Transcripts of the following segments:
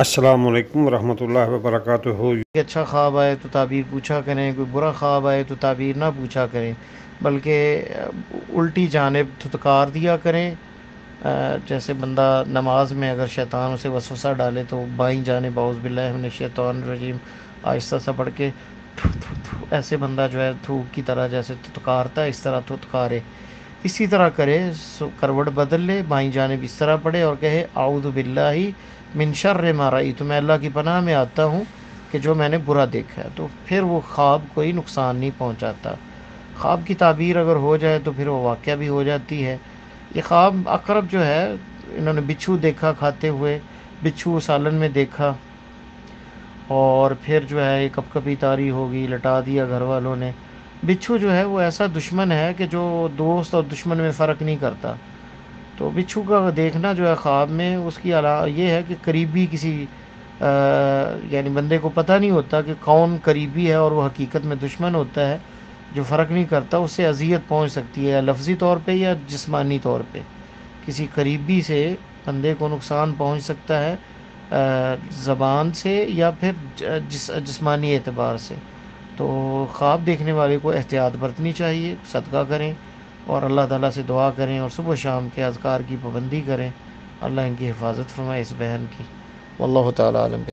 السلام علیکم ورحمۃ اللہ وبرکاتہ۔ کہ اچھا خواب آئے تو تعبیر پوچھا کریں، کوئی برا خواب آئے تو تعبیر نہ پوچھا کریں، بلکہ الٹی جانب دھتکار دیا کریں۔ جیسے بندہ نماز میں اگر شیطان اسے وسوسہ ڈالے تو بائیں جانب اعوذ باللہ من الشیطان الرجیم آہستہ سا پڑھ کے تھو تھو تھو، ایسے بندہ جو ہے تھوک کی طرح جیسے دھتکارتا ہے اس طرح دھتکارے، اسی طرح کرے۔ کروٹ بدل لے، بائیں جانب اس طرح پڑھے اور کہے اعوذ باللہ من شر ما رأیت، میں اللہ کی پناہ میں آتا ہوں کہ جو میں نے برا دیکھا ہے، تو پھر وہ خواب کوئی نقصان نہیں پہنچاتا۔ خواب کی تعبیر اگر ہو جائے تو پھر وہ واقعہ بھی ہو جاتی ہے۔ یہ خواب اقرب جو ہے، انہوں نے بچھو دیکھا کھاتے ہوئے، بچھو سالن میں دیکھا، اور پھر جو ہے یہ کپ کپی تاری ہوگی، لٹا دیا گھر والوں نے۔ بچھو جو ہے وہ ایسا دشمن ہے کہ جو دوست اور دشمن میں فرق نہیں کرتا، تو بچھو کا دیکھنا جو ہے خواب میں، اس کی یہ ہے کہ قریبی کسی یعنی بندے کو پتہ نہیں ہوتا کہ کون قریبی ہے اور وہ حقیقت میں دشمن ہوتا ہے، جو فرق نہیں کرتا، اس سے اذیت پہنچ سکتی ہے، یا لفظی طور پہ یا جسمانی طور پہ۔ کسی قریبی سے بندے کو نقصان پہنچ سکتا ہے، زبان سے یا پھر جسمانی اعتبار سے۔ تو خواب دیکھنے والے کو احتیاط برتنی چاہیے، صدقہ کریں اور اللہ تعالیٰ سے دعا کریں، اور صبح و شام کے اذکار کی پابندی کریں۔ اللہ ان کی حفاظت فرمائے اس بہن کی، واللہ تعالیٰ عالم۔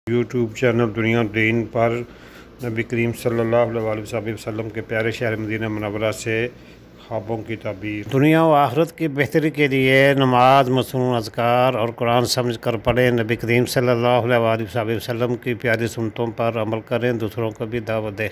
یوٹیوب چینل دنیا دین پر نبی کریم صلی اللہ علیہ وسلم کے پیارے شہر مدینہ منورہ سے خوابوں کی تعبیر۔ دنیا و آخرت کی بہتری کے لیے نماز، مصنون اذکار اور قرآن سمجھ کر پڑھیں۔ نبی کریم صلی اللہ علیہ وسلم کی پیاری سنتوں پر عمل کریں، دوسروں کو بھی دعوت دیں۔